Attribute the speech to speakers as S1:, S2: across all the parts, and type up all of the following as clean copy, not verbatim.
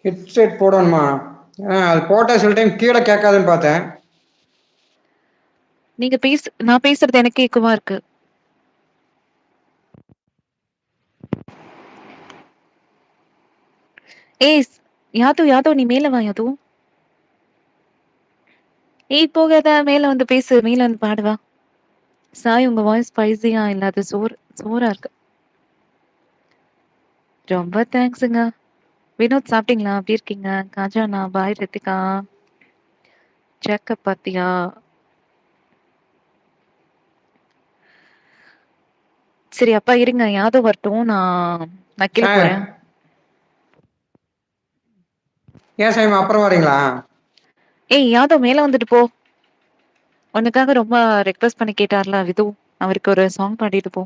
S1: Headset போடணுமா? அது போட்டா சில டைம் கீழ கேட்காதுன்னு பார்த்தேன்.
S2: நான் பேசுறது எனக்கு எக்கோவா இருக்கு. ஏய் யாதவ் நீ மேல வா யாதவ். ஏய் போகாத, மேல வந்து பேசு, மேல வந்து பாடு வா. சாய் உங்க வாய்ஸ் ஸ்பைசியா இல்லாத சோரா இருக்கு. ரொம்ப தேங்க்ஸுங்க. வினோத் சாப்பிட்டீங்களா? எப்படி இருக்கீங்க? காஜானா, பாய் ரித்திகா, ஜேக்கப் பாத்தியா? சரி அப்பா இருங்க, யாதவ் வரட்டும், நான் கீழ
S1: சார்,
S2: போறேன்.
S1: ஏன் சாய்மா அப்புறம் வரீங்களா?
S2: ஏய் யாதவ் மேல வந்துட்டு போ. உனக்காக ரொம்ப ரெக்வெஸ்ட் பண்ணி கேட்டார்ல விது, அவருக்கு ஒரு சாங் பாடிட்டு போ.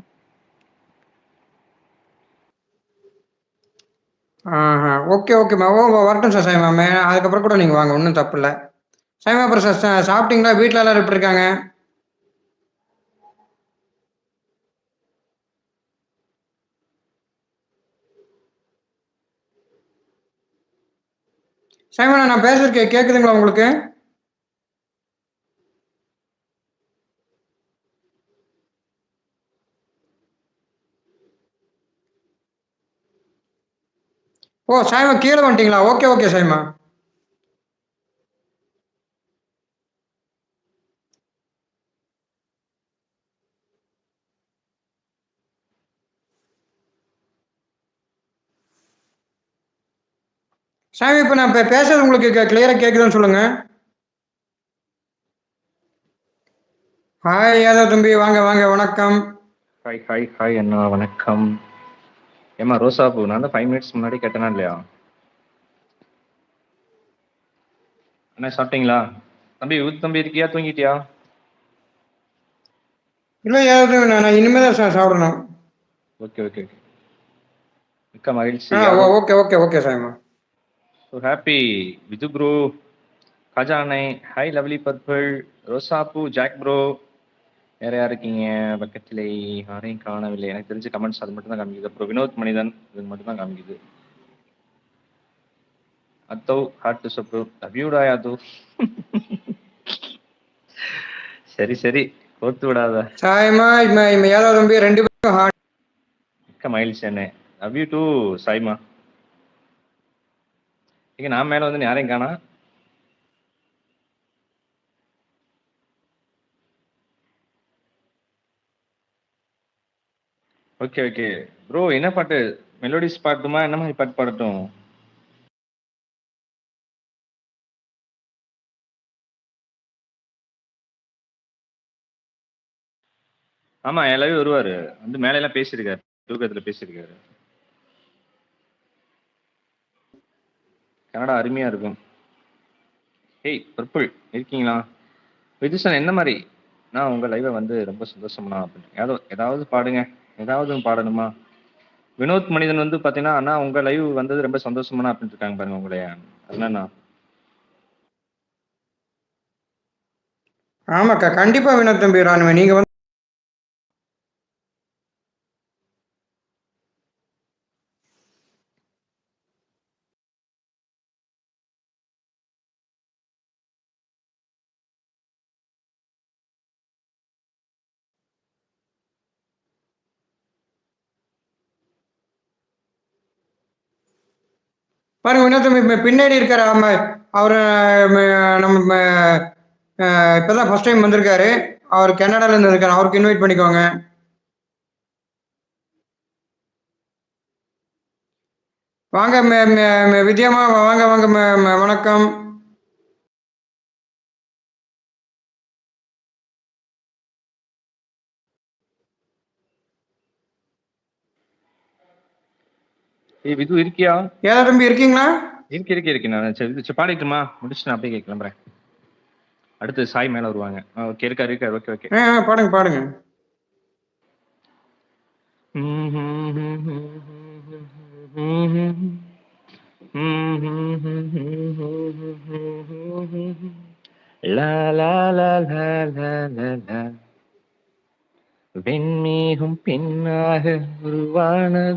S1: ஓகே ஓகேம்மா. வரட்டும் சார் சாய்மா. அதுக்கப்புறம் கூட நீங்கள் வாங்க, ஒன்றும் தப்பு இல்லை. சாய்மா அப்புறம் சார் சாப்பிட்டீங்களா? வீட்டில் எல்லாரும் எப்படி இருக்காங்க? சாய்மா நான் பேசுறது கேட்குதுங்களா உங்களுக்கு? சாய்மா கீழே வந்துட்டீங்களா? Okay okay Saima. சாமி இப்போ நான் பேசுறது உங்களுக்கு கிளியராக கேட்குதுன்னு சொல்லுங்க. ஹாய் யாதவ் தம்பி, வாங்க வாங்க, வணக்கம்.
S3: ஹாய் அண்ணா, வணக்கம். ஏமா ரோசாப்பூ, நான் தான் 5 மினிட்ஸ் முன்னாடி கேட்டேனா இல்லையா? அண்ணா சாப்பிட்டீங்களா? தம்பி தம்பி இருக்கியா, தூங்கிட்டியா?
S1: இல்லை யாதவ், நான் இனிமேல் தான் சார் சாப்பிடணும்.
S3: ஓகே மிக்க மகிழ்ச்சி Yadav.
S1: Okay okay okay Saima.
S3: So happy Vidhu bro, Gaja அண்ணை, ஹாய் லவ்லி பர்பிள், ரோசாப்பூ, ஜாக் ப்ரோ. வேற யார் இருக்கீங்க பக்கத்திலே? யாரையும் காணவில்லை. எனக்கு தெரிஞ்ச கமெண்ட்ஸ் அது மட்டும் தான் காமிக்குது. அப்புறம் வினோத் மனிதன், இது மட்டும் தான் காமிக்குது. அத்தோ ஹார்ட் டு சப்போர்ட் அபியூடா யாதவ். சரி கோர்த்து விடாத
S1: சாய்மா. யாதவ் தம்பி 2 பேரும் ஹார்ட்.
S3: மிக்க மகிழ்ச்சி அண்ணே. Love you too Saima. இங்க நான் மேல வந்து யாரையும் காணா. ஓகே ப்ரோ, என்ன பாட்டு? மெலோடிஸ் பாட்டுமா? என்ன மாதிரி பாட்டு பாடட்டும்? ஆமா எல்லாரும் வருவாரு, வந்து மேல எல்லாம் பேசியிருக்காரு, தூக்கத்துல பேசியிருக்காரு. கனடா அருமையா இருக்கும். ஹேய் பர்பிள், இருக்கீங்களா? விதுஷன் என்ன மாதிரி? நான் உங்க லைவை வந்து ரொம்ப சந்தோஷம்னா அப்படின்னு ஏதாவது பாடுங்க. ஏதாவது பாடணுமா? வினோத் மனிதன் வந்து பாத்தீங்கன்னா, அண்ணா உங்க லைவ் வந்தது ரொம்ப சந்தோஷமானா அப்படின்னு இருக்காங்க பாருங்க உங்களைய. என்னண்ணா?
S1: ஆமாக்கா, கண்டிப்பா வினோத் தம்பி ராணுவ நீங்க வந்து பாருங்க. வினோத் தம்பி பின்னாடி இருக்காரு. ஆமா, அவரு நம்ம இப்பதான் ஃபர்ஸ்ட் டைம் வந்திருக்காரு. அவர் கனடால இருந்து இருக்காரு. அவருக்கு இன்வைட் பண்ணிக்கோங்க. வாங்க வித்யாமா, வாங்க வாங்க, வணக்கம்.
S3: ஏய் விது இருக்கியா?
S1: யாதவ் தம்பி இருக்கீங்களா?
S3: இருக்கு நான் சரி பாடிட்டுமா முடிச்சு நான் அப்படியே கிளம்புறேன். அடுத்து சாய் மேல வருவாங்க. ஓகே இருக்காரு. ஓகே
S1: பாடுங்க பாடுங்க.
S3: லா லா லா லா லா லா லா. வெண்மேகம் பெண்ணாக உருவானது